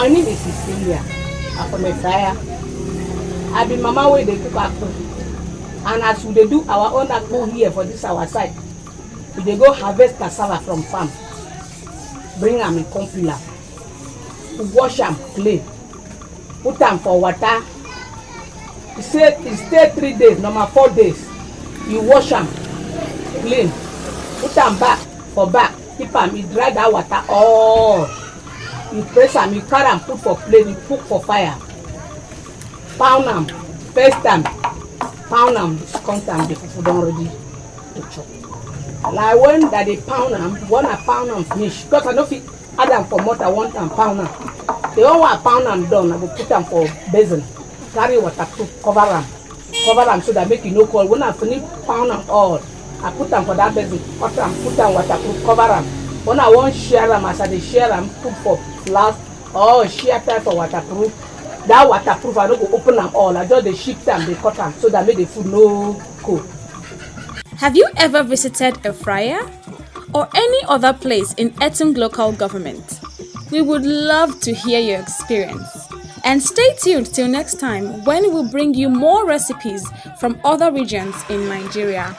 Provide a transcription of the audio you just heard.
My name is Effraya. I'm from Effraya. I be mama wey dey cook akpu. And as we dey do our own akpu here for this our side, we dey go harvest cassava from farm, bring am in corn pillar, wash am clean, put am for water. E stay 3 days, normal 4 days. You wash am clean, put am back for back, keep am, you dry that water all. You press am, you carry am put for plate, you cook for fire. Pound am, paste am, pound am, come am, the fufu don ready to chop. Like when that dey pound am, when I pound am finish, because I no fit add am for mortar one time pound am. The one wey I pound am done, I go put am for basin, carry waterproof, cover am so that make e no cold. When I finish pound am all, I put am for that basin, cut am, put am waterproof, cover am. When I wan share am, as I dey share am, put for flask or share type for waterproof. That waterproof, I no go open am all. I just dey shift am, dey cut am so that make the food no cold. Have you ever visited Effraya or any other place in ETUNG local government? We would love to hear your experience. And stay tuned till next time when we'll bring you more recipes from other regions in Nigeria.